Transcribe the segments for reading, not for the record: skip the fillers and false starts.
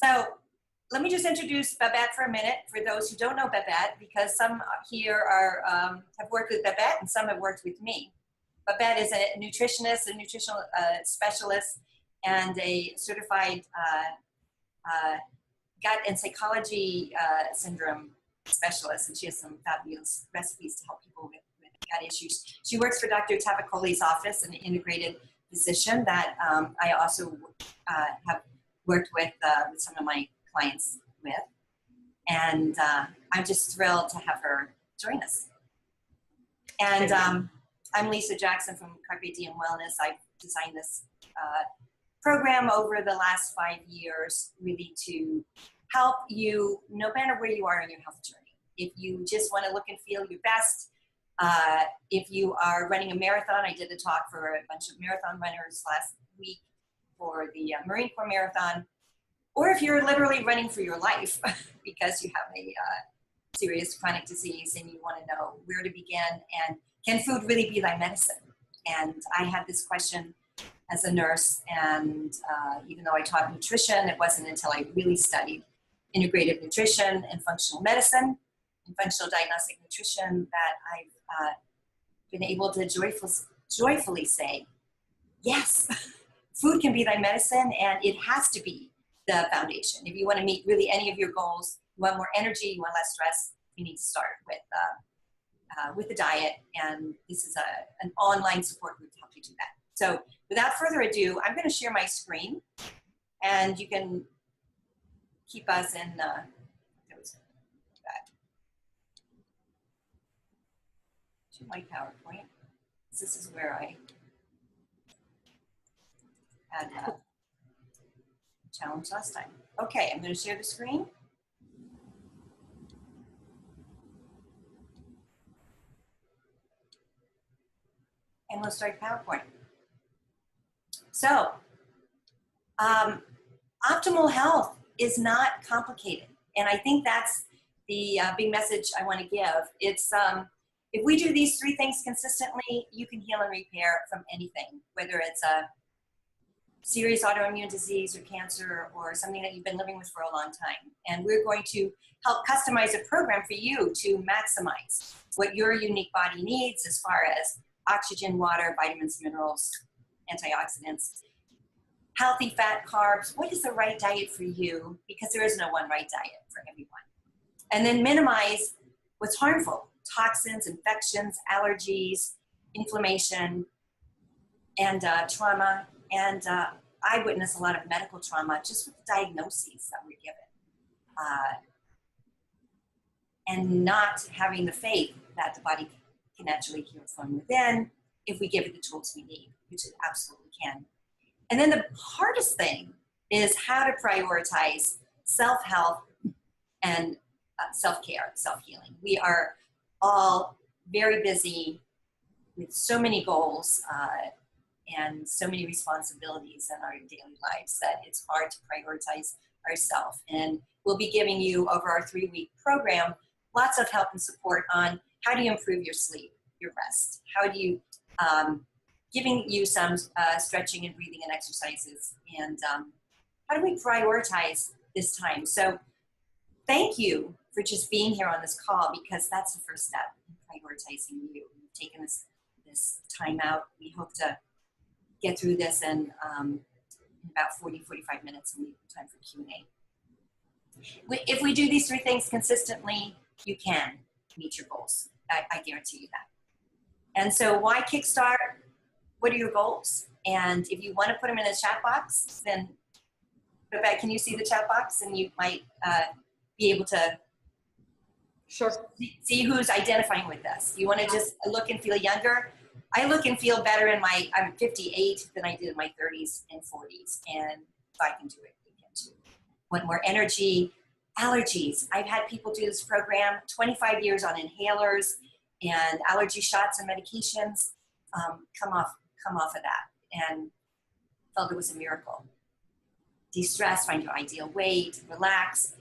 So let me just introduce Babette for a minute for those who don't know Babette, because some here are have worked with Babette and some have worked with me. Babette is a nutritionist, a nutritional specialist, and a certified gut and psychology syndrome specialist, and she has some fabulous recipes to help people with gut issues. She works for Dr. Tapicoli's office, an integrated physician that I also have worked with some of my clients with. And I'm just thrilled to have her join us. And I'm Lisa Jackson from Carpe Diem Wellness. I've designed this program over the last 5 years, really to help you, no matter where you are in your health journey. If you just want to look and feel your best, if you are running a marathon, I did a talk for a bunch of marathon runners last week for the Marine Corps Marathon, or if you're literally running for your life because you have a serious chronic disease and you want to know where to begin, and can food really be thy medicine? And I had this question as a nurse, and even though I taught nutrition, it wasn't until I really studied integrative nutrition and functional medicine and functional diagnostic nutrition that I've been able to joyfully say, yes, food can be thy medicine, and it has to be the foundation. If you want to meet really any of your goals, you want more energy, you want less stress, you need to start with the diet, and this is an online support group to help you do that. So without further ado, I'm going to share my screen, and you can keep us in to my PowerPoint. This is where I had a challenge last time. Okay, I'm going to share the screen. And we'll start PowerPoint. So, optimal health is not complicated. And I think that's the big message I want to give. It's, if we do these 3 things consistently, you can heal and repair from anything, whether it's a serious autoimmune disease or cancer or something that you've been living with for a long time. And we're going to help customize a program for you to maximize what your unique body needs as far as oxygen, water, vitamins, minerals, antioxidants, healthy fat, carbs. What is the right diet for you? Because there is no one right diet for everyone. And then minimize what's harmful: toxins, infections, allergies, inflammation, and trauma. And I witness a lot of medical trauma just with the diagnoses that we're given. And not having the faith that the body can naturally heal from within if we give it the tools we need, which it absolutely can. And then the hardest thing is how to prioritize self-health and self-care, self-healing. We are all very busy with so many goals and so many responsibilities in our daily lives that it's hard to prioritize ourselves. And we'll be giving you, over our 3-week program, lots of help and support on how do you improve your sleep, your rest, how do you, giving you some stretching and breathing and exercises, and how do we prioritize this time? So thank you for just being here on this call, because that's the first step in prioritizing you. We've taken this time out. We hope to get through this in about 40, 45 minutes, and leave time for Q&A. If we do these 3 things consistently, you can meet your goals. I guarantee you that. And so why Kickstart? What are your goals? And if you want to put them in a chat box, then, Babette, can you see the chat box? And you might be able to see who's identifying with this. You want to just look and feel younger? I look and feel better I'm 58 than I did in my 30s and 40s. And if I can do it, you can too. Want more energy? Allergies. I've had people do this program, 25 years on inhalers and allergy shots and medications, come off of that, and felt it was a miracle. De-stress, find your ideal weight, relax.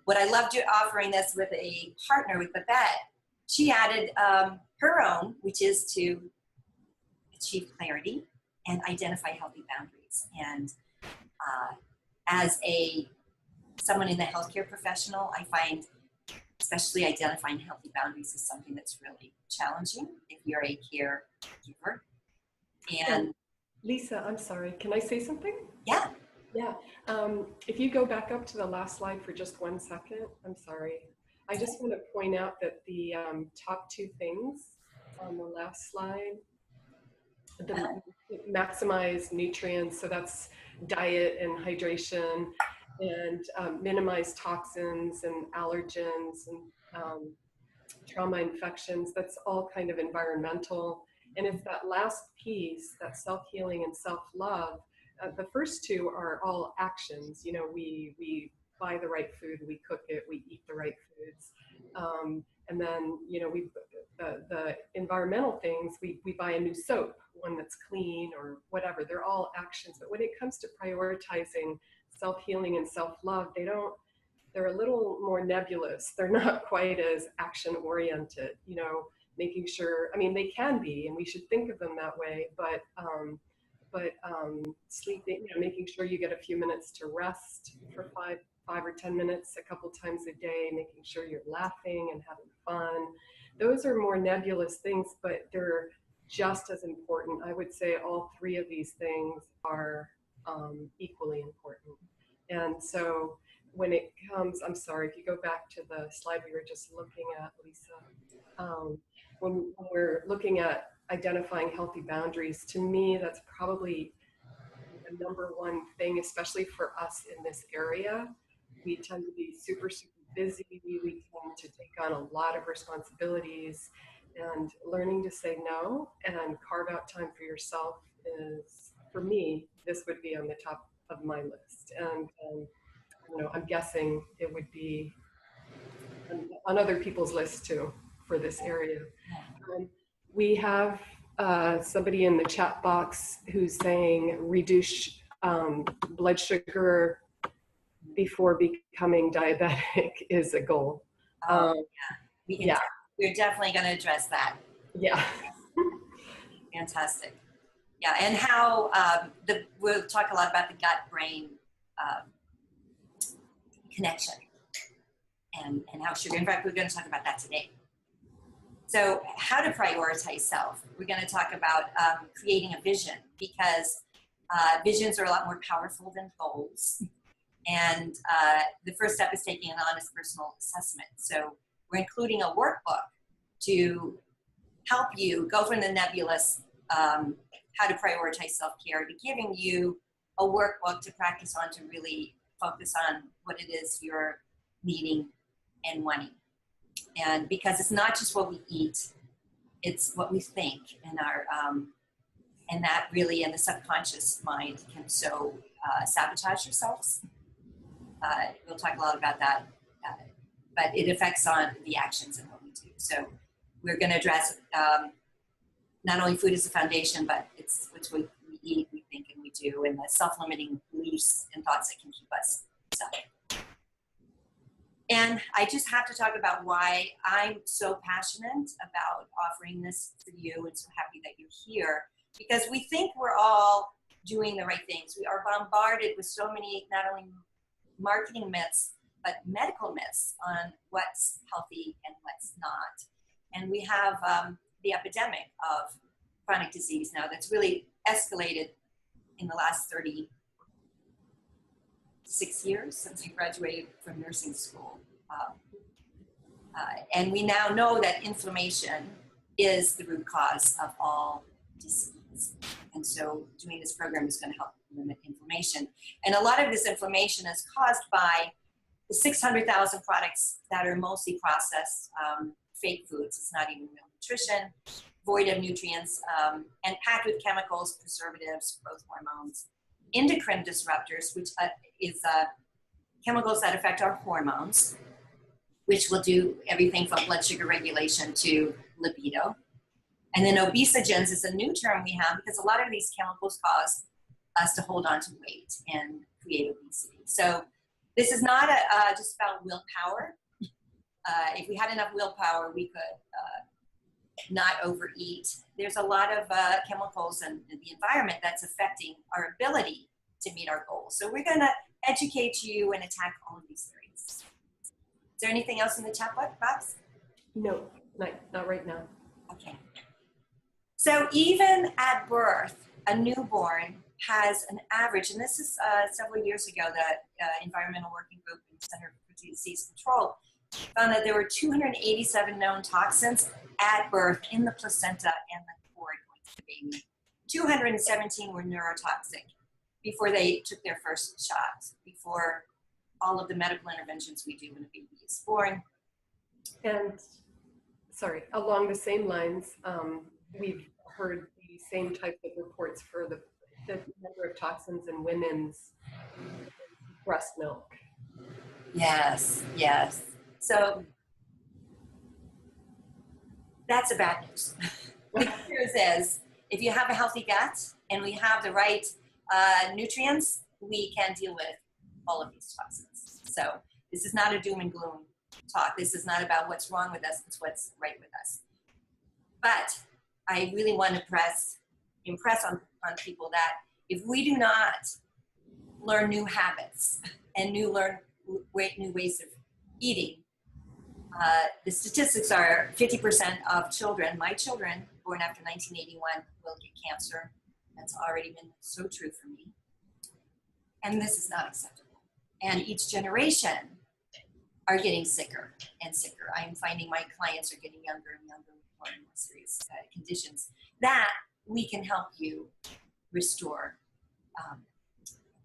What I loved offering this with a partner, with Babette, she added her own, which is to achieve clarity and identify healthy boundaries. And as a someone in the healthcare professional, I find especially identifying healthy boundaries is something that's really challenging if you're a caregiver. And Lisa, I'm sorry, can I say something? yeah. Yeah, if you go back up to the last slide for just 1 second, I'm sorry. I just want to point out that the top 2 things on the last slide, the maximize nutrients, so that's diet and hydration, and minimize toxins and allergens and trauma infections, that's all kind of environmental. And it's that last piece, that self-healing and self-love, the first 2 are all actions. You know, we buy the right food, we cook it, we eat the right foods. And then, you know, the environmental things, we buy a new soap, one that's clean or whatever. They're all actions. But when it comes to prioritizing self-healing and self-love, they're a little more nebulous. They're not quite as action oriented, you know, making sure, I mean, they can be, and we should think of them that way, but sleeping, you know, making sure you get a few minutes to rest for 5 or 10 minutes a couple times a day, making sure you're laughing and having fun. Those are more nebulous things, but they're just as important. I would say all 3 of these things are equally important. And so when it comes, I'm sorry, if you go back to the slide we were just looking at, Lisa, when we're looking at identifying healthy boundaries, to me, that's probably the #1 thing, especially for us in this area. We tend to be super, super busy. We tend to take on a lot of responsibilities, and learning to say no and carve out time for yourself is, for me, this would be on the top of my list. And you know, I'm guessing it would be on other people's lists too for this area. We have somebody in the chat box who's saying reduce blood sugar before becoming diabetic is a goal. Yeah, we're definitely going to address that. Yeah. Fantastic. Yeah, and how we'll talk a lot about the gut-brain connection and how sugar, in fact, we're going to talk about that today. So how to prioritize self. We're going to talk about creating a vision, because visions are a lot more powerful than goals. And the first step is taking an honest personal assessment. So we're including a workbook to help you go from the nebulous how to prioritize self-care to giving you a workbook to practice on, to really focus on what it is you're needing and wanting. And because it's not just what we eat, it's what we think, and our and that really in the subconscious mind can so sabotage yourselves. We'll talk a lot about that, but it affects on the actions and what we do. So we're going to address not only food as a foundation, but it's what we eat, we think, and we do, and the self-limiting beliefs and thoughts that can keep us stuck. And I just have to talk about why I'm so passionate about offering this for you, and so happy that you're here, because we think we're all doing the right things. We are bombarded with so many, not only marketing myths, but medical myths on what's healthy and what's not. And we have the epidemic of chronic disease now that's really escalated in the last 36 years since you graduated from nursing school. And we now know that inflammation is the root cause of all disease. And so doing this program is going to help limit inflammation. And a lot of this inflammation is caused by the 600,000 products that are mostly processed fake foods. It's not even real nutrition, void of nutrients, and packed with chemicals, preservatives, growth hormones, endocrine disruptors, which is chemicals that affect our hormones, which will do everything from blood sugar regulation to libido. And then obesogens is a new term we have, because a lot of these chemicals cause us to hold on to weight and create obesity. So this is not just about willpower. If we had enough willpower, we could not overeat. There's a lot of chemicals in the environment that's affecting our ability to meet our goals. So we're going to educate you and attack all of these theories. Is there anything else in the chat box? No, not right now. Okay. So even at birth, a newborn has an average, and this is several years ago, the Environmental Working Group in the Center for Disease Control found that there were 287 known toxins at birth in the placenta and the cord going to the baby. 217 were neurotoxic before they took their first shot, before all of the medical interventions we do when a baby is born. And sorry, along the same lines, we've heard the same type of reports for the number of toxins in women's breast milk. Yes, yes. So that's a bad news. The good news is, if you have a healthy gut and we have the right nutrients, we can deal with all of these toxins. So this is not a doom and gloom talk. This is not about what's wrong with us, it's what's right with us. But I really want to impress on people that if we do not learn new habits and learn new ways of eating, the statistics are 50% of children, my children, born after 1981, will get cancer. That's already been so true for me. And this is not acceptable. And each generation are getting sicker and sicker. I am finding my clients are getting younger and younger with more and more serious conditions that we can help you restore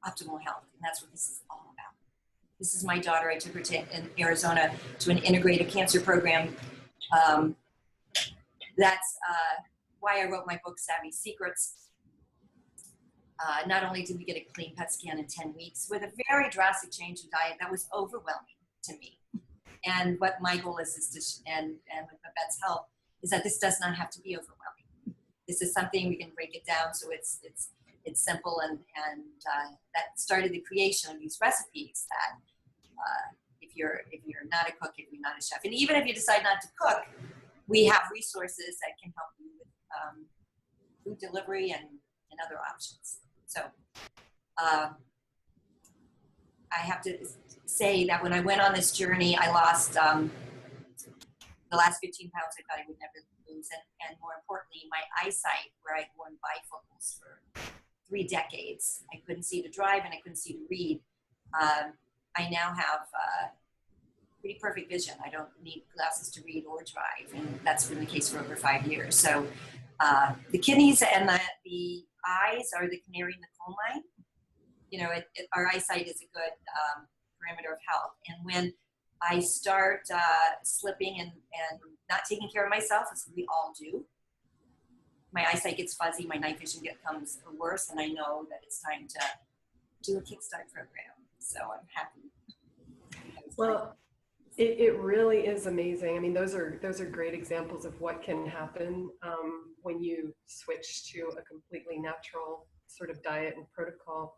optimal health. And that's what this is all about. This is my daughter. I took her in Arizona to an integrated cancer program. That's why I wrote my book, Savvy Secrets. Not only did we get a clean PET scan in 10 weeks with a very drastic change in diet that was overwhelming to me. And what my goal is and with Babette's help, is that this does not have to be overwhelming. This is something we can break it down so it's simple, and that started the creation of these recipes that if you're not a cook, if you're not a chef, and even if you decide not to cook, we have resources that can help you with food delivery and other options. So I have to say that when I went on this journey, I lost the last 15 pounds I thought I would never lose, and more importantly, my eyesight, where I'd worn bifocals for 3 decades. I couldn't see to drive and I couldn't see to read. I now have pretty perfect vision. I don't need glasses to read or drive, and that's been the case for over 5 years. So the kidneys and the eyes are the canary in the coal mine. You know, our eyesight is a good parameter of health. And when I start slipping and not taking care of myself, as we all do, my eyesight gets fuzzy, my night vision becomes worse, and I know that it's time to do a Kickstart program. So I'm happy. Well, it really is amazing. I mean, those are great examples of what can happen when you switch to a completely natural sort of diet and protocol.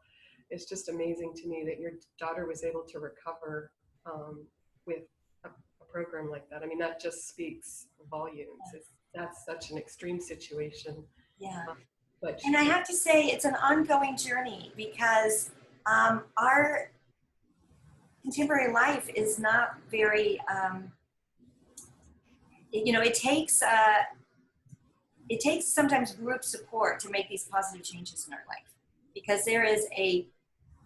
It's just amazing to me that your daughter was able to recover with a program like that. I mean, that just speaks volumes. That's such an extreme situation. Yeah. But and I have to say, it's an ongoing journey, because our contemporary life is not very, it takes sometimes group support to make these positive changes in our life, because there is a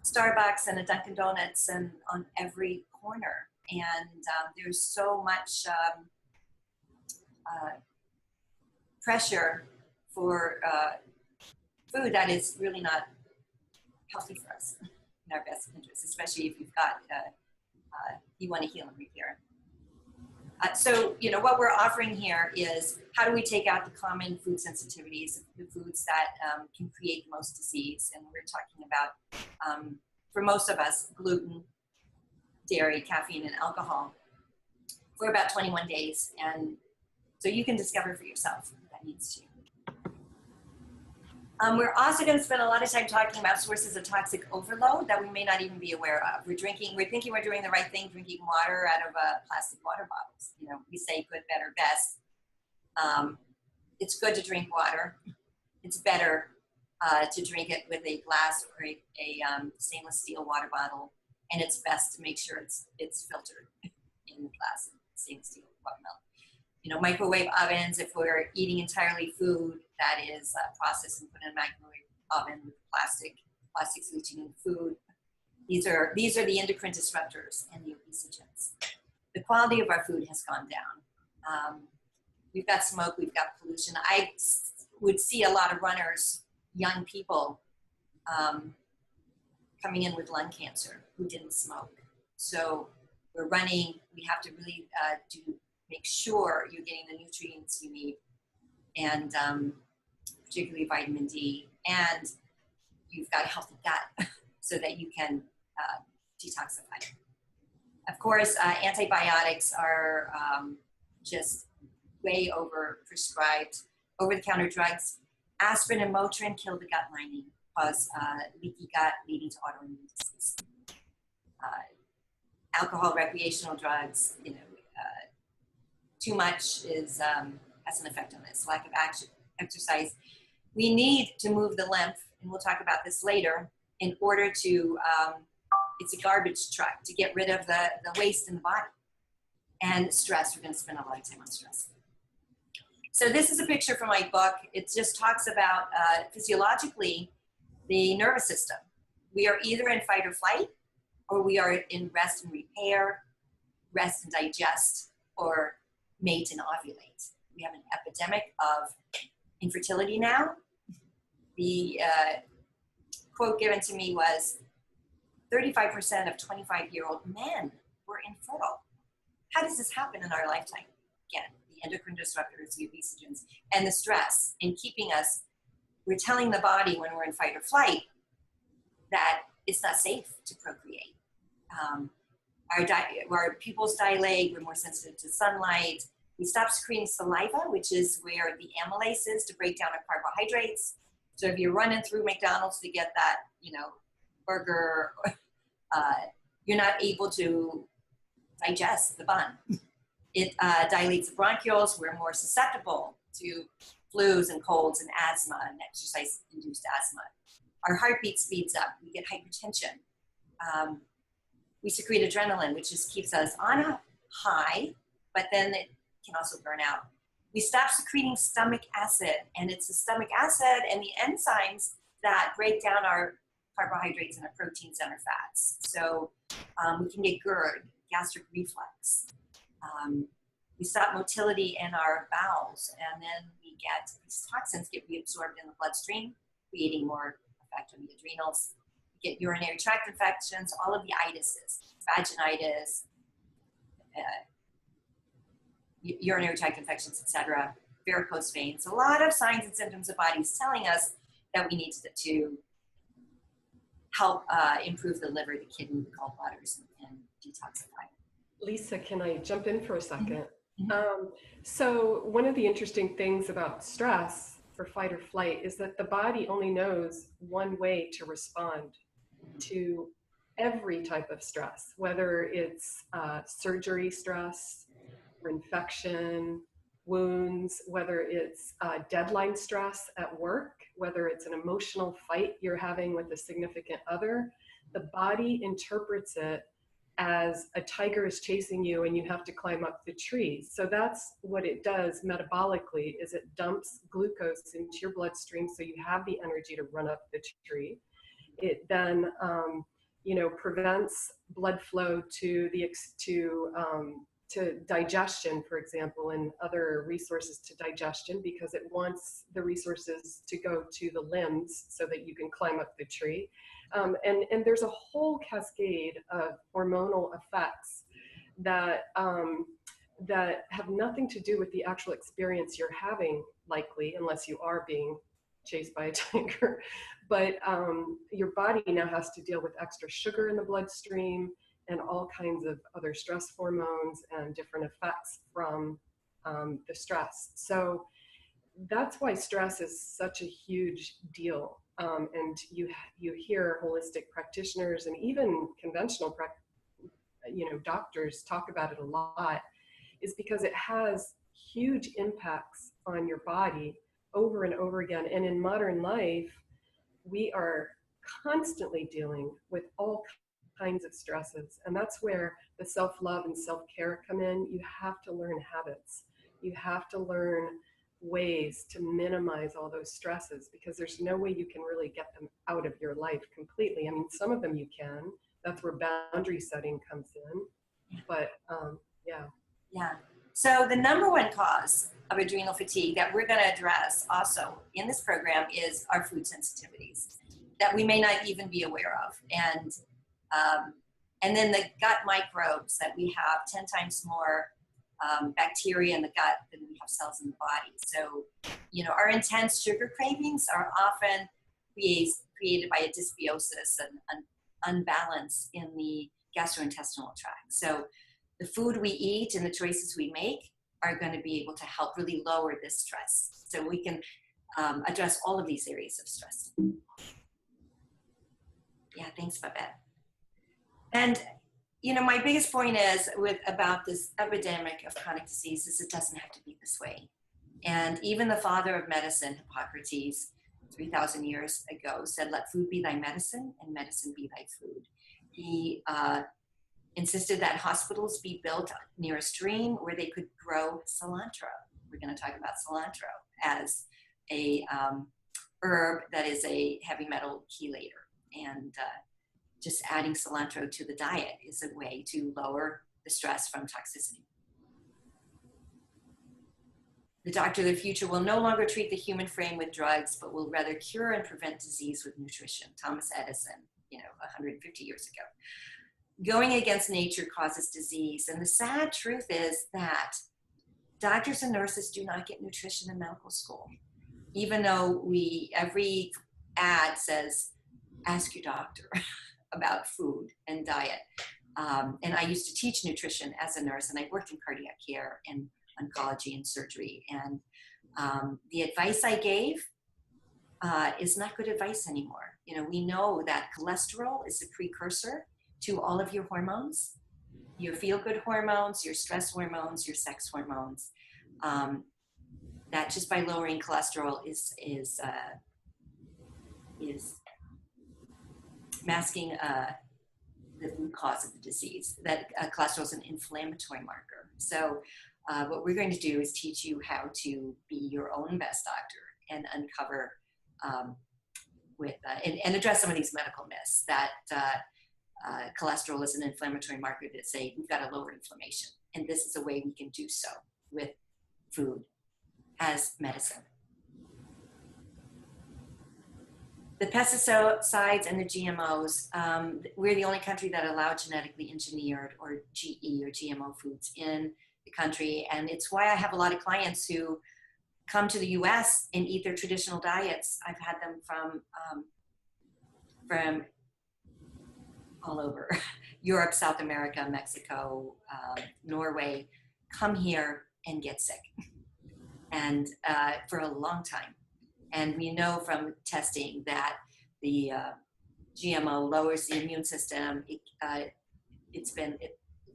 Starbucks and a Dunkin' Donuts and on every corner, and there's so much pressure for food that is really not healthy for us in our best interest, especially if you've got you want to heal and repair. So, what we're offering here is, how do we take out the common food sensitivities, the foods that can create the most disease? And we're talking about, for most of us, gluten, dairy, caffeine, and alcohol for about 21 days. And so you can discover for yourself what that means to you. We're also going to spend a lot of time talking about sources of toxic overload that we may not even be aware of. We're thinking we're doing the right thing, drinking water out of plastic water bottles. We say good, better, best. It's good to drink water. It's better to drink it with a glass or a stainless steel water bottle, and it's best to make sure it's filtered in the glass stainless steel watermelon. You know, microwave ovens, if we're eating entirely food that is processed and put in a microwave oven with plastics leaching in food, these are the endocrine disruptors and the obesogens. The quality of our food has gone down. We've got smoke, we've got pollution. I would see a lot of runners, young people, coming in with lung cancer who didn't smoke. So we're running, we have to really make sure you're getting the nutrients you need, and particularly vitamin D, and you've got a healthy gut so that you can detoxify. Of course, antibiotics are just way over prescribed. Over-the-counter drugs, aspirin and Motrin kill the gut lining, cause leaky gut leading to autoimmune disease. Alcohol, recreational drugs, you know, too much has an effect on this. Lack of exercise. We need to move the lymph, and we'll talk about this later, in order to, it's a garbage truck to get rid of the waste in the body. And stress, we're going to spend a lot of time on stress. So this is a picture from my book. It just talks about physiologically the nervous system. We are either in fight or flight, or we are in rest and repair, rest and digest, or mate and ovulate. We have an epidemic of infertility now. The quote given to me was 35% of 25-year-old men were infertile. How does this happen in our lifetime? Again, the endocrine disruptors, the obesogens, and the stress in keeping us, we're telling the body when we're in fight or flight that it's not safe to procreate. Our pupils dilate, we're more sensitive to sunlight. We stop secreting saliva, which is where the amylase is to break down our carbohydrates. So if you're running through McDonald's to get that, you know, burger, you're not able to digest the bun. It dilates the bronchioles. We're more susceptible to flus and colds and asthma and exercise-induced asthma. Our heartbeat speeds up. We get hypertension. We secrete adrenaline, which just keeps us on a high, but then it can also burn out. We stop secreting stomach acid, and it's the stomach acid and the enzymes that break down our carbohydrates and our proteins and our fats. So we can get GERD, gastric reflux. We stop motility in our bowels, and then we get these toxins get reabsorbed in the bloodstream, creating more effect on the adrenals. We get urinary tract infections, all of the itises, vaginitis, urinary tract infections, etc., varicose veins. A lot of signs and symptoms of bodies telling us that we need to help improve the liver, the kidney, the gallbladders, and detoxify. Lisa, can I jump in for a second? Mm-hmm. So one of the interesting things about stress for fight or flight is that the body only knows one way to respond to every type of stress, whether it's surgery stress, or infection, wounds, whether it's deadline stress at work, whether it's an emotional fight you're having with a significant other. The body interprets it as a tiger is chasing you and you have to climb up the tree. So that's what it does metabolically, is it dumps glucose into your bloodstream so you have the energy to run up the tree. It then prevents blood flow to digestion, for example, and other resources to digestion, because it wants the resources to go to the limbs so that you can climb up the tree. And there's a whole cascade of hormonal effects that have nothing to do with the actual experience you're having, likely, unless you are being chased by a tiger. But your body now has to deal with extra sugar in the bloodstream and all kinds of other stress hormones and different effects from the stress. So that's why stress is such a huge deal. And you hear holistic practitioners and even conventional doctors talk about it a lot, is because it has huge impacts on your body over and over again. And in modern life, we are constantly dealing with all kinds of stresses. And that's where the self-love and self-care come in. You have to learn habits. You have to learn ways to minimize all those stresses, because there's no way you can really get them out of your life completely. I mean, some of them you can. That's where boundary setting comes in. But yeah. Yeah. So the number one cause of adrenal fatigue that we're going to address also in this program is our food sensitivities that we may not even be aware of. And then the gut microbes that we have 10 times more bacteria in the gut than we have cells in the body. So, you know, our intense sugar cravings are often created by a dysbiosis and unbalance in the gastrointestinal tract. So the food we eat and the choices we make are going to be able to help really lower this stress. So we can address all of these areas of stress. Yeah, thanks, Babette. And, you know, my biggest point is about this epidemic of chronic disease is it doesn't have to be this way. And even the father of medicine, Hippocrates, 3,000 years ago, said, let food be thy medicine and medicine be thy food. He insisted that hospitals be built near a stream where they could grow cilantro. We're going to talk about cilantro as a herb that is a heavy metal chelator. And just adding cilantro to the diet is a way to lower the stress from toxicity. The doctor of the future will no longer treat the human frame with drugs, but will rather cure and prevent disease with nutrition. Thomas Edison, 150 years ago. Going against nature causes disease. And the sad truth is that doctors and nurses do not get nutrition in medical school. Even though every ad says, ask your doctor about food and diet. And I used to teach nutrition as a nurse, and I worked in cardiac care and oncology and surgery. And the advice I gave is not good advice anymore. We know that cholesterol is the precursor to all of your hormones, your feel-good hormones, your stress hormones, your sex hormones. That just by lowering cholesterol is masking the root cause of the disease. That cholesterol is an inflammatory marker. So what we're going to do is teach you how to be your own best doctor and uncover and address some of these medical myths that cholesterol is an inflammatory marker that say we've got to lower inflammation. And this is a way we can do so with food as medicine. The pesticides and the GMOs, we're the only country that allow genetically engineered or GE or GMO foods in the country. And it's why I have a lot of clients who come to the US and eat their traditional diets. I've had them from all over, Europe, South America, Mexico, Norway, come here and get sick, and for a long time. And we know from testing that the GMO lowers the immune system. It's been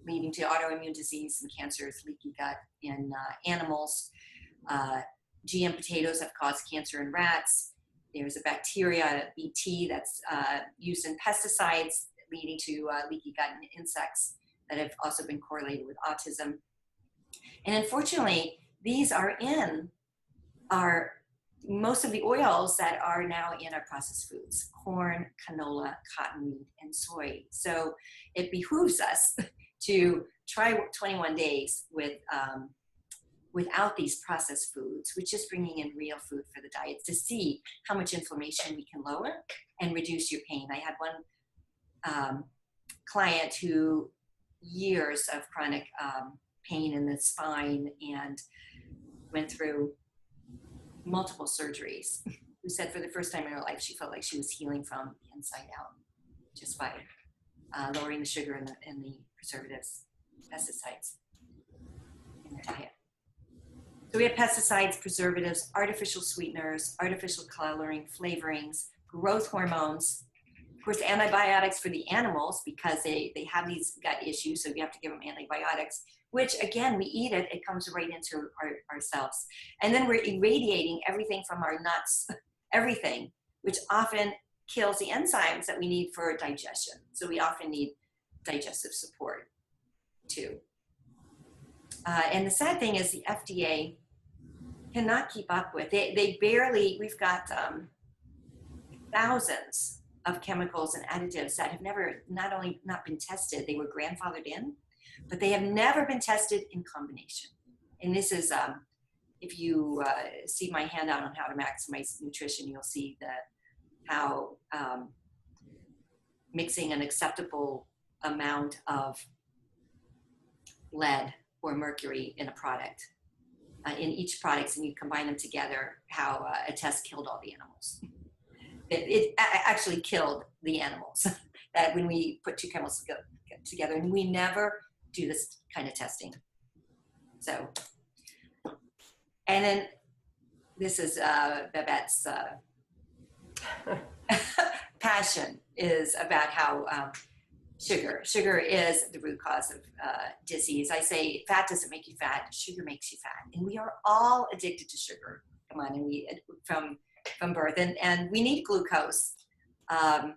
leading to autoimmune disease and cancers, leaky gut in animals. GM potatoes have caused cancer in rats. There's a bacteria, BT, that's used in pesticides, leading to leaky gut in insects that have also been correlated with autism. And unfortunately, these are in most of the oils that are now in our processed foods: corn, canola, cottonseed, and soy. So it behooves us to try 21 days without these processed foods, with just bringing in real food for the diet to see how much inflammation we can lower and reduce your pain. I had one client who years of chronic pain in the spine and went through multiple surgeries, who said for the first time in her life she felt like she was healing from the inside out just by lowering the sugar and the preservatives, pesticides in their diet. So we have pesticides, preservatives, artificial sweeteners, artificial coloring, flavorings, growth hormones, of course, antibiotics for the animals because they have these gut issues, so we have to give them antibiotics, which again, we eat it, it comes right into ourselves. And then we're irradiating everything from our nuts, everything which often kills the enzymes that we need for digestion. So we often need digestive support too. And the sad thing is the FDA cannot keep up with. They barely, we've got thousands of chemicals and additives that have never, not only not been tested, they were grandfathered in, but they have never been tested in combination. And this is, if you see my handout on how to maximize nutrition, you'll see that how mixing an acceptable amount of lead or mercury in a product, in each product, and you combine them together, how a test killed all the animals. It actually killed the animals that when we put two chemicals together, and we never do this kind of testing. So, and then this is Babette's passion is about how sugar is the root cause of disease. I say fat doesn't make you fat, sugar makes you fat. And we are all addicted to sugar. Come on, and we from birth. And we need glucose, but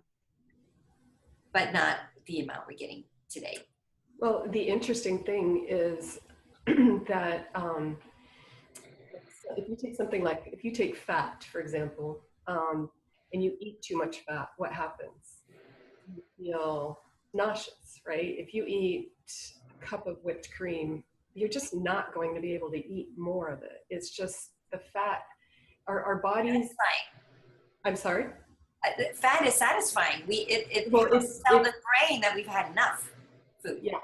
not the amount we're getting today. Well, the interesting thing is that if you take something like, if you take fat, for example, and you eat too much fat, what happens? You feel nauseous, right? If you eat a cup of whipped cream, you're just not going to be able to eat more of it. It's just the fat, our bodies. I'm sorry? Fat is satisfying. It well, tell the brain that we've had enough food. Yeah,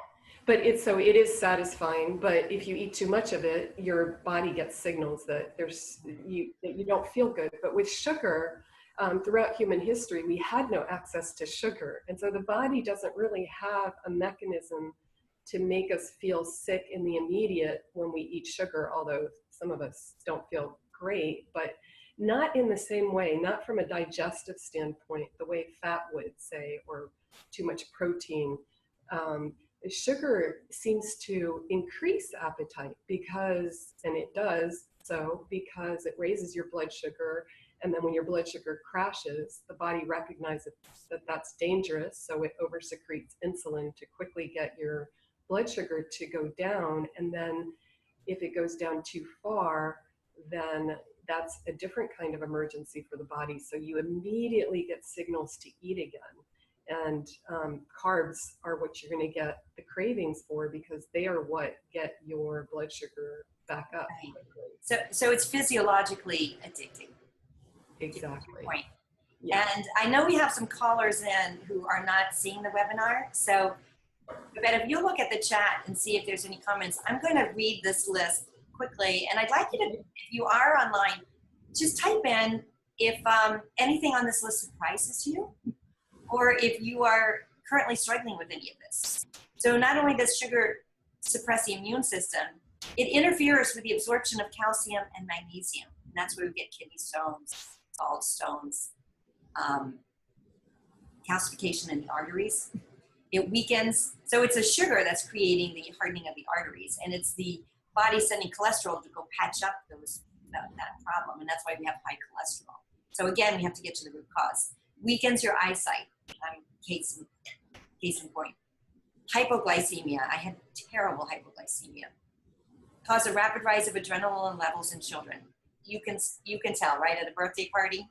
but it is satisfying, but if you eat too much of it, your body gets signals that you don't feel good. But with sugar, throughout human history, we had no access to sugar. And so the body doesn't really have a mechanism to make us feel sick in the immediate when we eat sugar, although some of us don't feel great, but not in the same way, not from a digestive standpoint, the way fat would, say, or too much protein. Sugar seems to increase appetite because, and it does so, because it raises your blood sugar. And then when your blood sugar crashes, the body recognizes that that's dangerous. So it oversecretes insulin to quickly get your blood sugar to go down. And then if it goes down too far, then that's a different kind of emergency for the body. So you immediately get signals to eat again. And carbs are what you're going to get the cravings for, because they are what get your blood sugar back up. Right. So it's physiologically addicting. Exactly. Point. Yeah. And I know we have some callers in who are not seeing the webinar. So, but if you look at the chat and see if there's any comments, I'm going to read this list quickly. And I'd like you to, if you are online, just type in if anything on this list surprises you, or if you are currently struggling with any of this. So not only does sugar suppress the immune system, it interferes with the absorption of calcium and magnesium. And that's where we get kidney stones, gallstones, calcification in the arteries. It weakens, so it's a sugar that's creating the hardening of the arteries, and it's the body sending cholesterol to go patch up that problem, and that's why we have high cholesterol. So again, we have to get to the root cause. Weakens your eyesight. Case in point. Hypoglycemia. I had terrible hypoglycemia. Cause a rapid rise of adrenaline levels in children. You can tell, right, at a birthday party.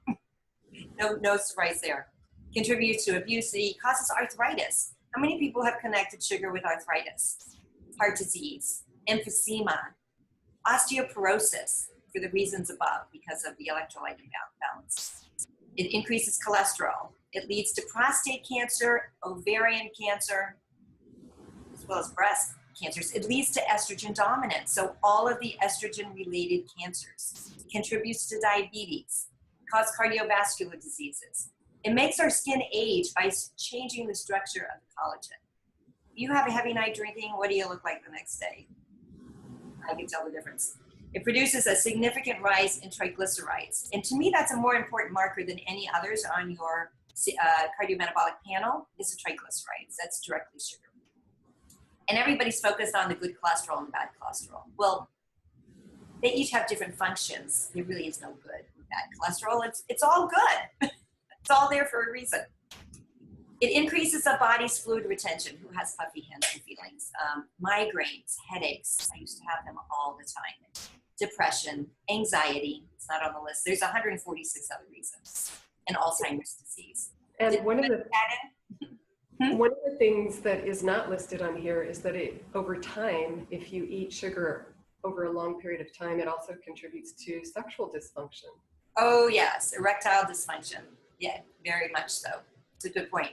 No surprise there. Contributes to obesity. Causes arthritis. How many people have connected sugar with arthritis? Heart disease, emphysema, osteoporosis for the reasons above because of the electrolyte imbalance. It increases cholesterol. It leads to prostate cancer, ovarian cancer, as well as breast cancers. It leads to estrogen dominance. So all of the estrogen-related cancers. Contributes to diabetes, cause cardiovascular diseases. It makes our skin age by changing the structure of the collagen. If you have a heavy night drinking, what do you look like the next day? I can tell the difference. It produces a significant rise in triglycerides. And to me, that's a more important marker than any others on your cardiometabolic panel is the triglycerides. That's directly sugar. And everybody's focused on the good cholesterol and the bad cholesterol. Well, they each have different functions. There really is no good or bad cholesterol. It's all good. It's all there for a reason. It increases the body's fluid retention. Who has puffy hands and feelings? Migraines, headaches. I used to have them all the time. Depression, anxiety. It's not on the list. There's 146 other reasons. And Alzheimer's disease. And one of the things that is not listed on here is that over time, if you eat sugar over a long period of time, it also contributes to sexual dysfunction. Oh yes, erectile dysfunction. Yeah, very much so. It's a good point.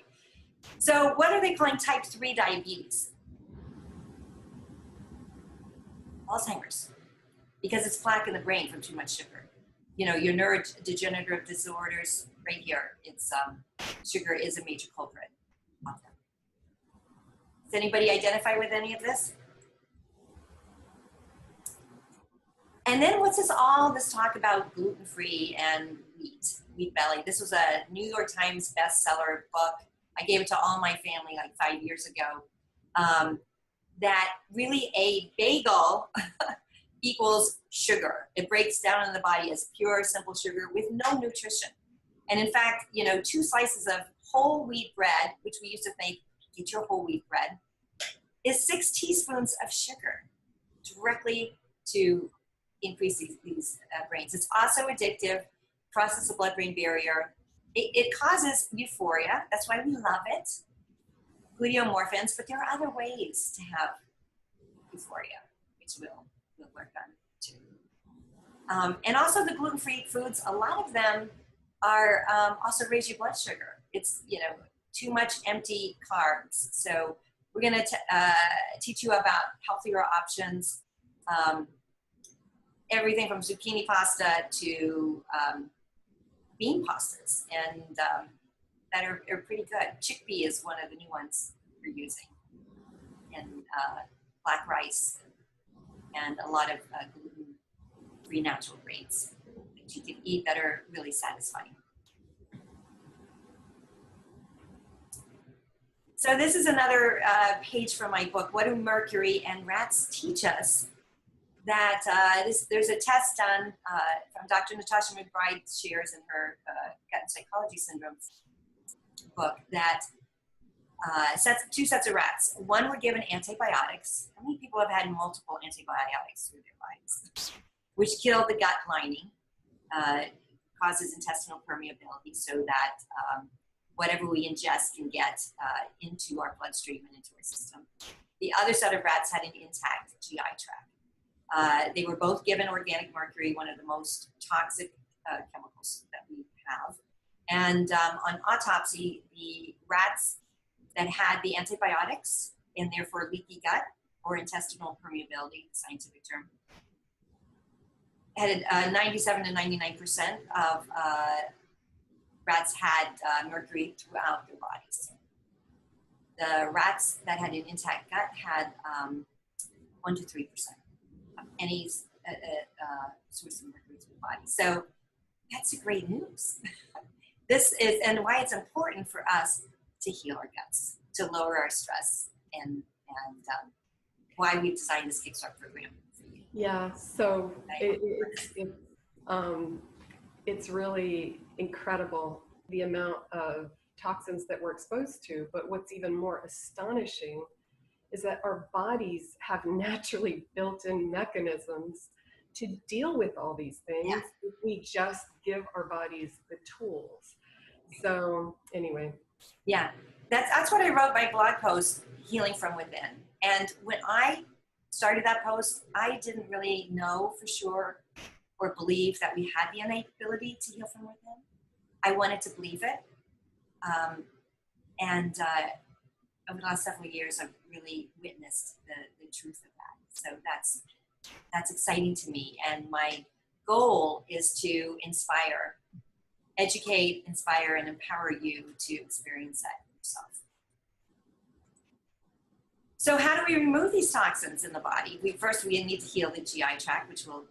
So what are they calling type 3 diabetes? Alzheimer's. Because it's plaque in the brain from too much sugar. You know, your neurodegenerative disorders, right here, it's sugar is a major culprit. Does anybody identify with any of this? And then what's all this talk about gluten-free and wheat belly? This was a New York Times bestseller book. I gave it to all my family like 5 years ago. That really a bagel equals sugar. It breaks down in the body as pure, simple sugar with no nutrition. And in fact, you know, 2 slices of whole wheat bread, which we used to think, get your whole wheat bread, is 6 teaspoons of sugar directly to increase these brains. It's also addictive, crosses the blood-brain barrier. It causes euphoria. That's why we love it. Gluteomorphins, but there are other ways to have euphoria, which we'll work on too. And also the gluten-free foods, a lot of them are also raise your blood sugar. It's, you know, too much empty carbs. So we're going to teach you about healthier options. Everything from zucchini pasta to bean pastas, and that are pretty good. Chickpea is one of the new ones we're using, and black rice, and a lot of gluten-free natural grains that you can eat that are really satisfying. So this is another page from my book, What Do Mercury and Rats Teach Us? That there's a test done from Dr. Natasha McBride shares in her Gut and Psychology Syndromes book that 2 sets of rats. One were given antibiotics. How many people have had multiple antibiotics through their lives? Which kill the gut lining, causes intestinal permeability so that whatever we ingest can get into our bloodstream and into our system. The other set of rats had an intact GI tract. They were both given organic mercury, one of the most toxic chemicals that we have. And on autopsy, the rats that had the antibiotics and therefore leaky gut or intestinal permeability, scientific term, had 97 to 99% of rats had mercury throughout their bodies. The rats that had an intact gut had 1 to 3%. Any source of mercury to the body. So that's great news. This is, and why it's important for us to heal our guts, to lower our stress, and why we've designed this Kickstart program for you. Yeah, so it's really incredible the amount of toxins that we're exposed to, but what's even more astonishing is that our bodies have naturally built-in mechanisms to deal with all these things if we just give our bodies the tools. So anyway. Yeah, that's what I wrote my blog post, Healing from Within. And when I started that post, I didn't really know for sure or believe that we had the innate ability to heal from within. I wanted to believe it. Over the last several years, I've really witnessed the truth of that. So that's exciting to me. And my goal is to inspire, educate, inspire, and empower you to experience that yourself. So how do we remove these toxins in the body? First, we need to heal the GI tract, which we'll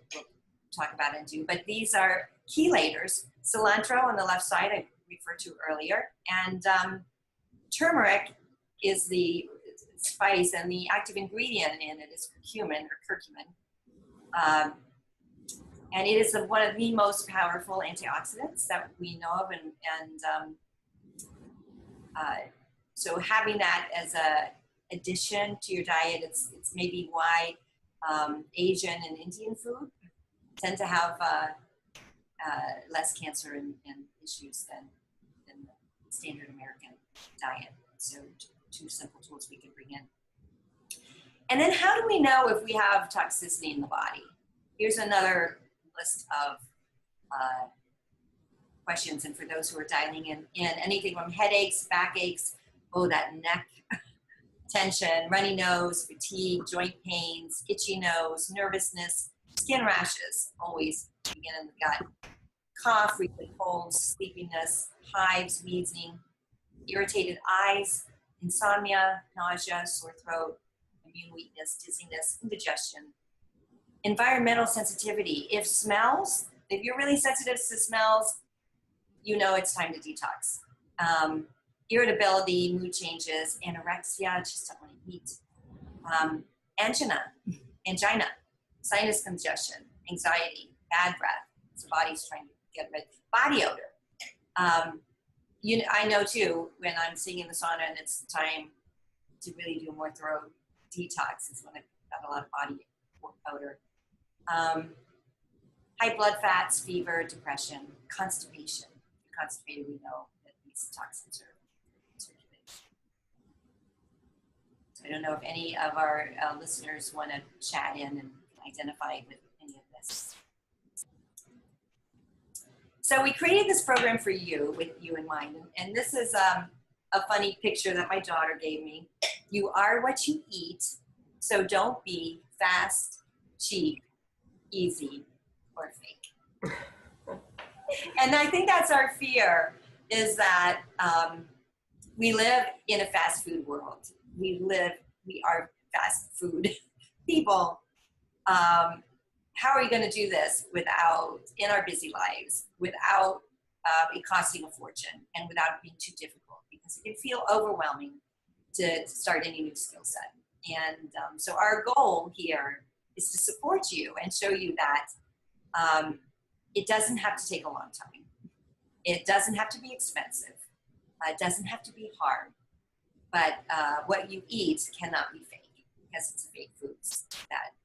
talk about and do. But these are chelators. Cilantro on the left side, I referred to earlier. And turmeric is the spice, and the active ingredient in it is curcumin or curcumin. And it is one of the most powerful antioxidants that we know of. So having that as a addition to your diet, it's maybe why Asian and Indian food tend to have less cancer and issues than the standard American diet. So two simple tools we can bring in. And then how do we know if we have toxicity in the body? Here's another list of questions. And for those who are dialing in, anything from headaches, backaches, that neck tension, runny nose, fatigue, joint pains, itchy nose, nervousness, skin rashes, always begin in the gut, cough, frequent colds, sleepiness, hives, wheezing, irritated eyes, insomnia, nausea, sore throat, immune weakness, dizziness, indigestion. Environmental sensitivity. If you're really sensitive to smells, you know it's time to detox. Irritability, mood changes, anorexia, just don't want to eat. Angina, sinus congestion, anxiety, bad breath. The body's trying to get rid. Body odor. I know too, when I'm sitting in the sauna and it's time to really do a more thorough detox, it's when I've got a lot of body odor. High blood fats, fever, depression, constipation. If you're constipated, we know that these toxins are circulating. So I don't know if any of our listeners want to chat in and identify with any of this. So we created this program for you, with you in mind. And this is a funny picture that my daughter gave me. You are what you eat, so don't be fast, cheap, easy, or fake. And I think that's our fear, is that we live in a fast food world. We are fast food people. How are you going to do this in our busy lives, without it costing a fortune and without it being too difficult? Because it can feel overwhelming to start any new skill set. And so our goal here is to support you and show you that it doesn't have to take a long time. It doesn't have to be expensive. It doesn't have to be hard. But what you eat cannot be fake, because it's fake foods that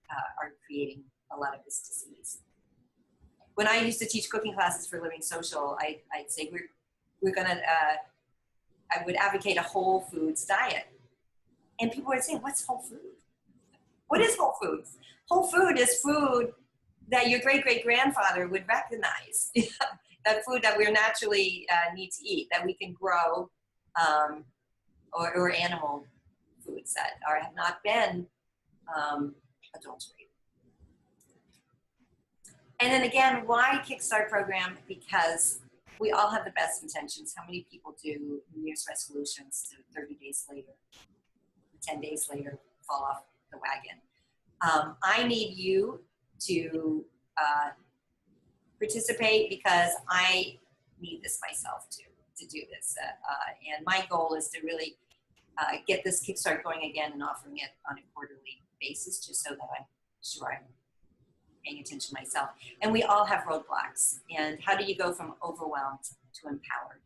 are creating a lot of this disease. When I used to teach cooking classes for Living Social, I'd say we're gonna, I would advocate a whole foods diet. And people would say, what's whole food? What is whole foods? Whole food is food that your great-great-grandfather would recognize. That food that we naturally need to eat, that we can grow, or animal foods that have not been adulterated. And then again, why Kickstart program? Because we all have the best intentions. How many people do New Year's resolutions to 30 days later, 10 days later, fall off the wagon? I need you to participate, because I need this myself to do this. And my goal is to really get this Kickstart going again and offering it on a quarterly basis, just so that I'm sure I'm paying attention myself. And we all have roadblocks. And how do you go from overwhelmed to empowered?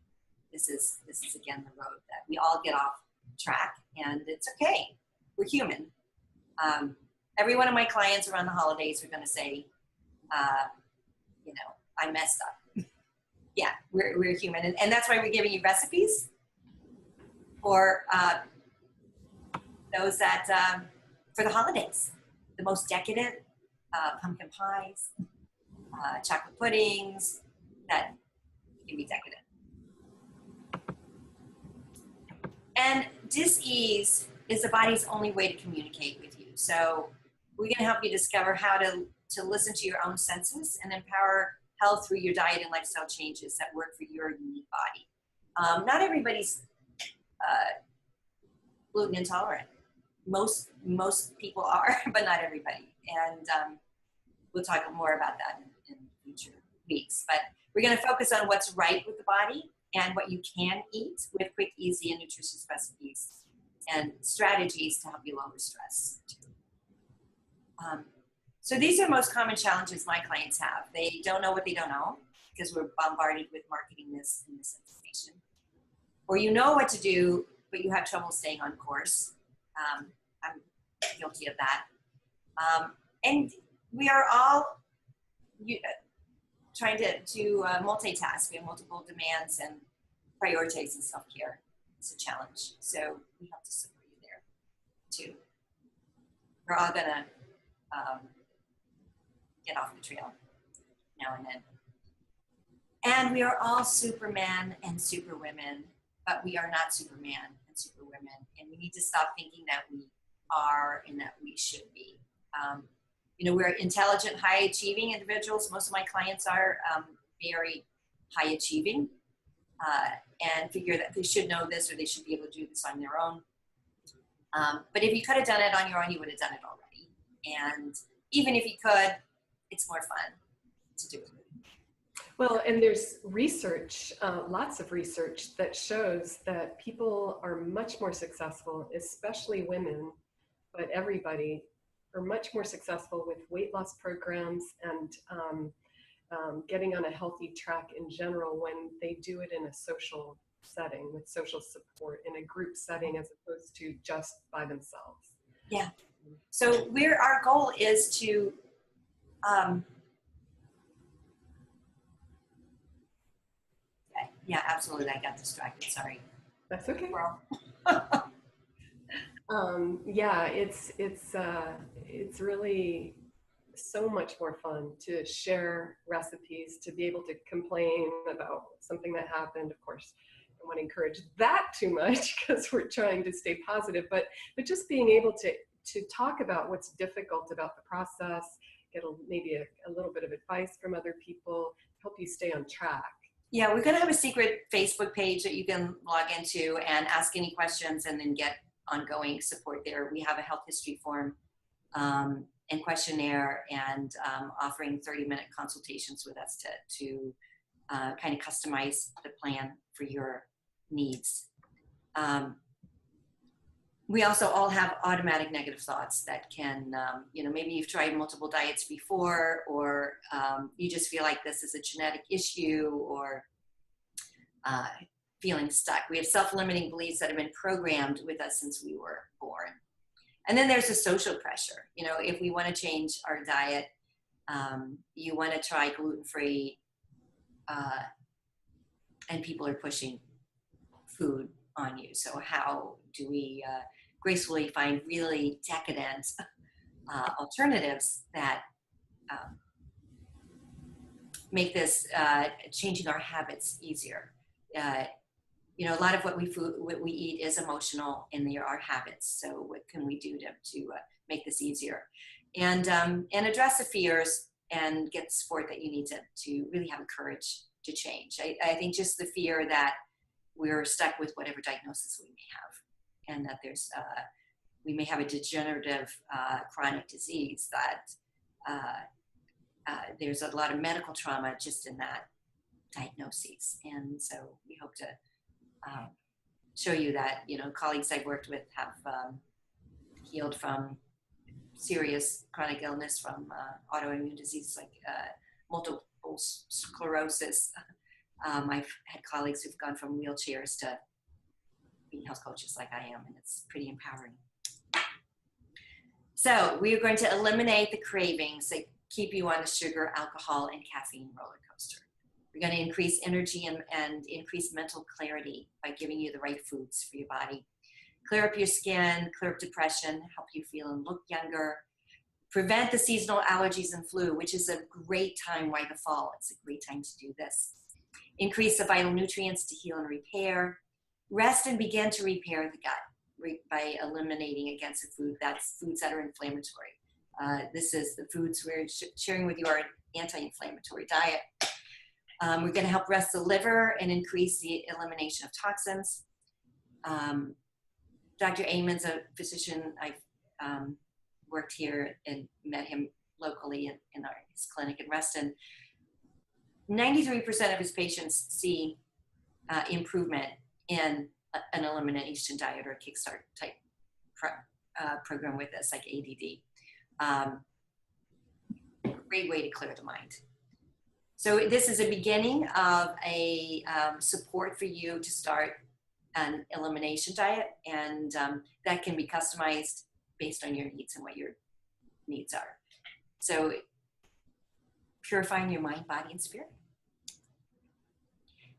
This is again the road that we all get off track, and it's okay. We're human. Every one of my clients around the holidays are going to say, I messed up. Yeah, we're human. And that's why we're giving you recipes for those that, for the holidays, the most decadent pumpkin pies, chocolate puddings, that can be decadent. And dis-ease is the body's only way to communicate with you. So we're going to help you discover how to listen to your own senses and empower health through your diet and lifestyle changes that work for your unique body. Not everybody's gluten intolerant. Most people are, but not everybody. And we'll talk more about that in future weeks. But we're going to focus on what's right with the body and what you can eat with quick, easy, and nutritious recipes and strategies to help you lower stress. So these are most common challenges my clients have. They don't know what they don't know because we're bombarded with marketing this and misinformation. Or you know what to do, but you have trouble staying on course. I'm guilty of that. And we are all trying to multitask. We have multiple demands, and prioritizing self-care is a challenge. So we have to support you there too. We're all gonna get off the trail now and then. And we are all Superman and Superwomen, but we are not Superman and Superwomen. And we need to stop thinking that we are and that we should be. We're intelligent, high-achieving individuals. Most of my clients are very high-achieving and figure that they should know this or they should be able to do this on their own. But if you could have done it on your own, you would have done it already. And even if you could, it's more fun to do it. Well, and there's research, lots of research that shows that people are much more successful, especially women, but everybody are much more successful with weight loss programs and getting on a healthy track in general when they do it in a social setting with social support in a group setting as opposed to just by themselves. Yeah. So our goal is to yeah, absolutely. I got distracted. Sorry. That's okay. Well. Yeah, it's really so much more fun to share recipes, to be able to complain about something that happened. Of course, I want to encourage that too much because we're trying to stay positive, but just being able to talk about what's difficult about the process, get maybe a little bit of advice from other people, help you stay on track. Yeah, we're going to have a secret Facebook page that you can log into and ask any questions and then get ongoing support there. We have a health history form and questionnaire and offering 30-minute consultations with us to kind of customize the plan for your needs. We also all have automatic negative thoughts that can, maybe you've tried multiple diets before, or you just feel like this is a genetic issue, or feeling stuck. We have self-limiting beliefs that have been programmed with us since we were born. And then there's the social pressure. If we want to change our diet, you want to try gluten-free, and people are pushing food on you. So how do we gracefully find really decadent alternatives that make this changing our habits easier? A lot of what we eat is emotional in our habits. So what can we do to make this easier? And address the fears and get the support that you need to really have the courage to change. I think just the fear that we're stuck with whatever diagnosis we may have, and that we may have a degenerative chronic disease that there's a lot of medical trauma just in that diagnoses. And so we hope to show you that, colleagues I've worked with have healed from serious chronic illness, from autoimmune diseases like multiple sclerosis. I've had colleagues who've gone from wheelchairs to being health coaches like I am, and it's pretty empowering. So we are going to eliminate the cravings that keep you on the sugar, alcohol, and caffeine roller coaster. We're going to increase energy and increase mental clarity by giving you the right foods for your body. Clear up your skin, clear up depression, help you feel and look younger. Prevent the seasonal allergies and flu, which is a great time right the fall. It's a great time to do this. Increase the vital nutrients to heal and repair. Rest and begin to repair the gut by eliminating against the foods that are inflammatory. This is the foods we're sharing with you, our anti-inflammatory diet. We're going to help rest the liver and increase the elimination of toxins. Dr. Amon's a physician. I've worked here and met him locally in his clinic in Reston. 93% of his patients see improvement in an elimination diet or a Kickstart type program with us, like ADD. great way to clear the mind. So this is a beginning of a support for you to start an elimination diet, and that can be customized based on your needs and what your needs are. So purifying your mind, body, and spirit.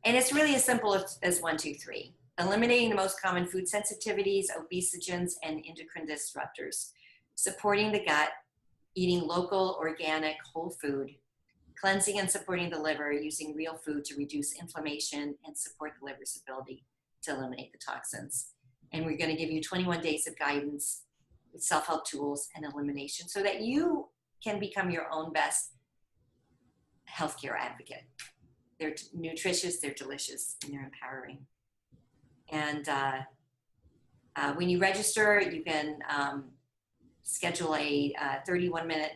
And it's really as simple as 1, 2, 3. Eliminating the most common food sensitivities, obesogens, and endocrine disruptors. Supporting the gut, eating local, organic, whole food. Cleansing and supporting the liver, using real food to reduce inflammation and support the liver's ability to eliminate the toxins. And we're going to give you 21 days of guidance with self-help tools and elimination so that you can become your own best healthcare advocate. They're nutritious, they're delicious, and they're empowering. And when you register, you can schedule a 31-minute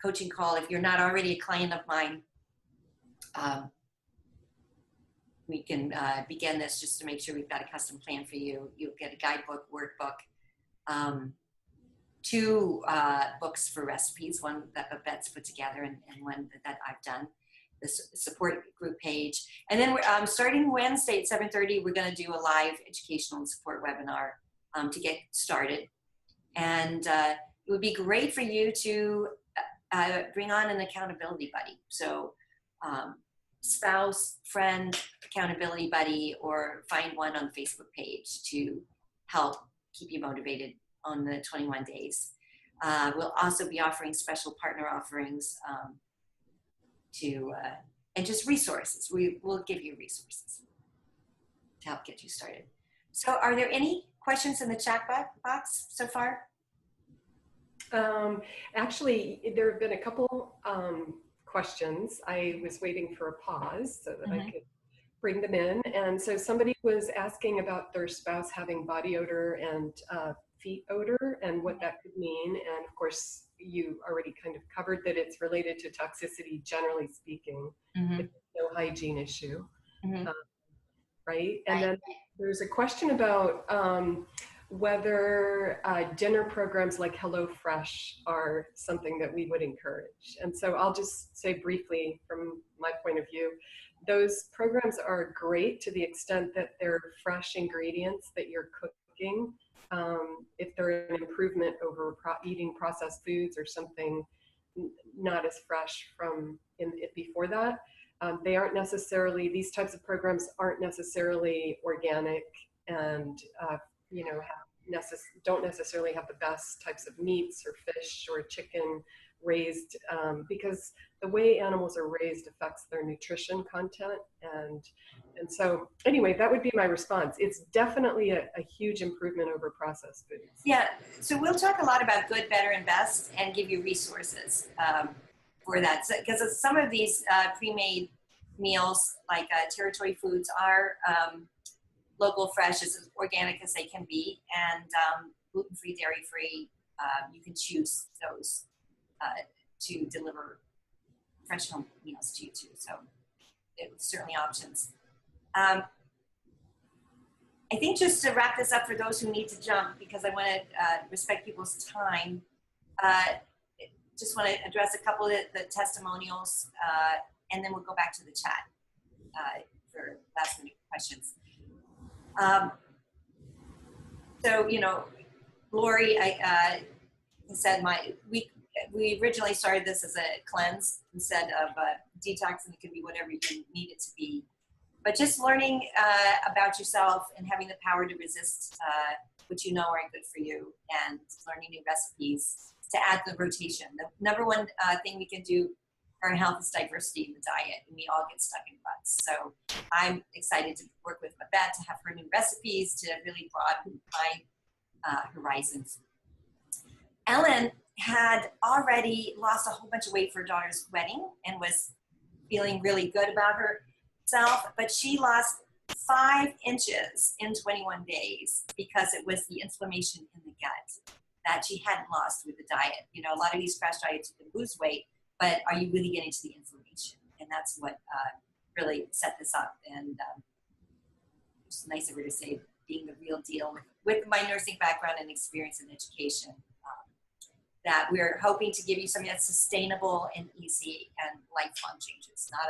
coaching call. If you're not already a client of mine, we can begin this just to make sure we've got a custom plan for you. You'll get a guidebook, workbook, 2 books for recipes, one that Babette's put together and one that I've done, the support group page. And then we're starting Wednesday at 7:30, we're going to do a live educational and support webinar to get started. And it would be great for you to bring on an accountability buddy. So spouse, friend, accountability buddy, or find one on the Facebook page to help keep you motivated on the 21 days. We'll also be offering special partner offerings and just resources. We'll give you resources to help get you started. So are there any questions in the chat box so far? Actually, there have been a couple questions. I was waiting for a pause so that I could bring them in. And so somebody was asking about their spouse having body odor and feet odor and what that could mean. And of course, you already kind of covered that it's related to toxicity, generally speaking. It's no hygiene issue, right? And then there's a question about whether dinner programs like HelloFresh are something that we would encourage. And so I'll just say briefly from my point of view, those programs are great to the extent that they're fresh ingredients that you're cooking. If they're an improvement over eating processed foods or something not as fresh from before that, they aren't necessarily, these types of programs aren't necessarily organic and don't necessarily have the best types of meats or fish or chicken raised, because the way animals are raised affects their nutrition content. And so anyway, that would be my response. It's definitely a huge improvement over processed foods. Yeah, so we'll talk a lot about good, better, and best and give you resources for that. Because some of these pre-made meals, like Territory Foods, are local, fresh, as organic as they can be, and gluten-free, dairy-free. You can choose those to deliver fresh home meals to you too. So it's certainly options. I think just to wrap this up for those who need to jump, because I want to respect people's time, just want to address a couple of the testimonials, and then we'll go back to the chat for last minute questions. So, Lori, I said we originally started this as a cleanse instead of detox, and it could be whatever you need it to be. But just learning about yourself and having the power to resist what you know aren't good for you, and learning new recipes to add the rotation. The number one thing we can do for our health is diversity in the diet, and we all get stuck in ruts. So I'm excited to work with Babette to have her new recipes to really broaden my horizons. Ellen had already lost a whole bunch of weight for her daughter's wedding and was feeling really good about herself, but she lost 5 inches in 21 days because it was the inflammation in the gut that she hadn't lost with the diet. A lot of these crash diets, you can lose weight, but are you really getting to the inflammation? And that's what really set this up. And it's nice of her to say, being the real deal with my nursing background and experience in education, that we're hoping to give you something that's sustainable and easy and lifelong changes, not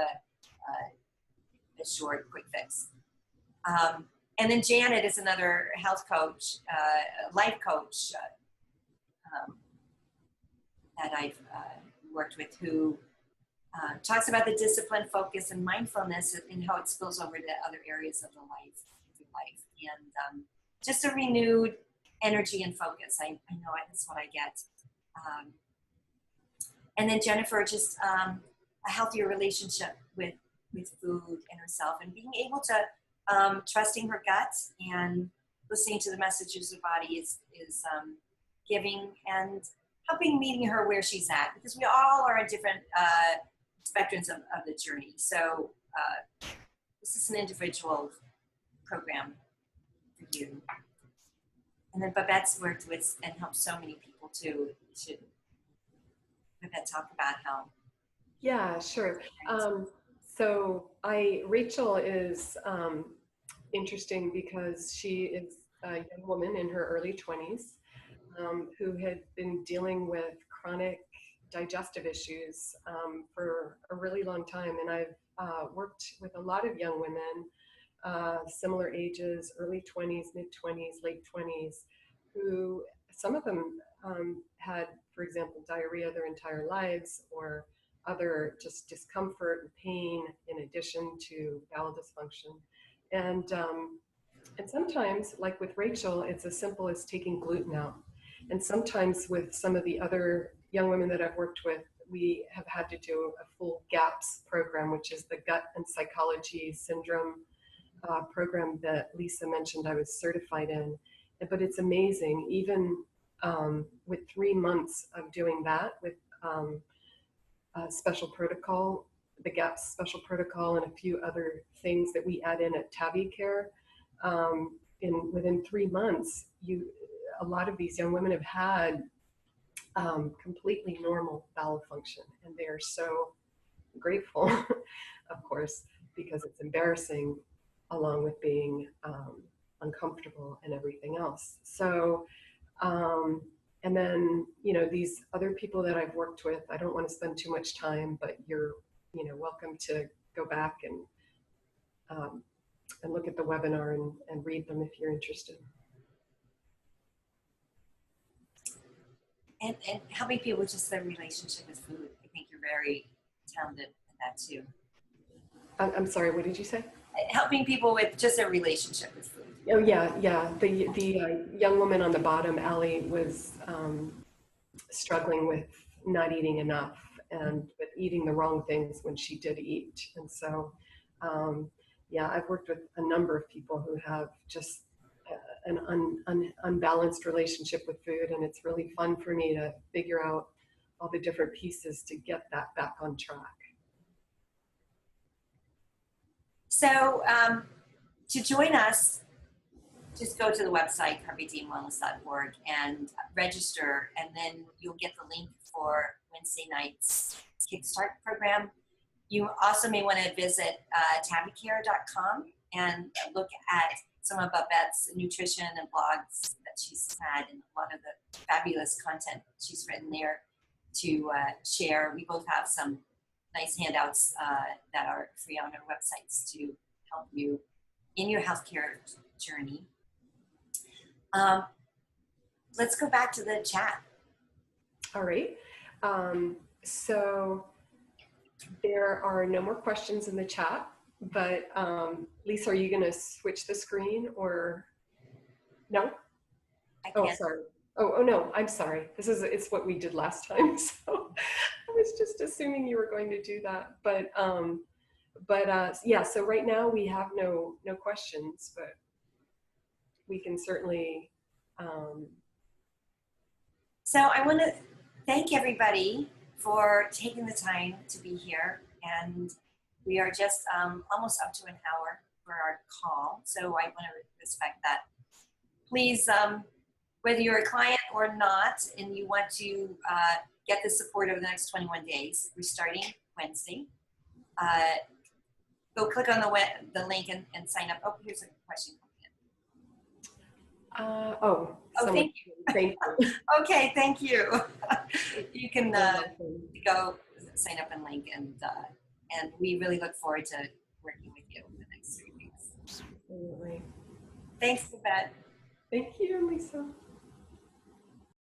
a short, quick fix. And then Janet is another health coach, life coach that I've worked with, who talks about the discipline, focus, and mindfulness and how it spills over to other areas of the life. And just a renewed energy and focus. I know that's what I get. And then Jennifer, just a healthier relationship with food and herself, and being able to trusting her gut and listening to the messages the body is giving, and helping meeting her where she's at, because we all are on different spectrums of the journey. So this is an individual program for you. And then Babette's worked with and helped so many people too. You should, Babette, talk about how. Yeah, sure. So Rachel is interesting because she is a young woman in her early 20s who had been dealing with chronic digestive issues for a really long time. And I've worked with a lot of young women, similar ages, early 20s, mid 20s, late 20s, who some of them had, for example, diarrhea their entire lives, or other just discomfort and pain in addition to bowel dysfunction. And sometimes, like with Rachel, it's as simple as taking gluten out. And sometimes with some of the other young women that I've worked with, we have had to do a full GAPS program, which is the Gut and Psychology Syndrome program that Lisa mentioned I was certified in. But it's amazing, even with 3 months of doing that with special protocol, the GAPS special protocol, and a few other things that we add in at Tabby Care. Within 3 months, a lot of these young women have had completely normal bowel function, and they are so grateful, of course, because it's embarrassing, along with being uncomfortable and everything else. So, and then, these other people that I've worked with, I don't want to spend too much time, but you're, welcome to go back and look at the webinar and read them if you're interested. And helping people with just their relationship with food. I think you're very talented at that too. I'm sorry, what did you say? Helping people with just their relationship with food. Oh yeah. The young woman on the bottom, Allie, was struggling with not eating enough and with eating the wrong things when she did eat. And so, I've worked with a number of people who have just an unbalanced relationship with food, and it's really fun for me to figure out all the different pieces to get that back on track. So to join us, just go to the website, carpedeemwellness.org, and register, and then you'll get the link for Wednesday night's Kickstart program. You also may want to visit tabbycare.com and look at some of Babette's nutrition and blogs that she's had, and a lot of the fabulous content she's written there to share. We both have some nice handouts that are free on our websites to help you in your healthcare journey. Let's go back to the chat. All right. So there are no more questions in the chat, but Lisa, are you going to switch the screen or no? I can't. Oh, sorry. Oh no, I'm sorry. It's what we did last time. So I was just assuming you were going to do that. But yeah, so right now we have no questions, but we can certainly. So I want to thank everybody for taking the time to be here, and we are just almost up to an hour for our call, so I want to respect that. Please, whether you're a client or not, and you want to get the support over the next 21 days, we're starting Wednesday. Go click on the link and sign up. Oh, here's a question. Thank you. Okay, thank you. you can Welcome. go sign up and link, and we really look forward to working with you over the next 3 weeks. Absolutely. Thanks, Babette. Thank you, Lisa.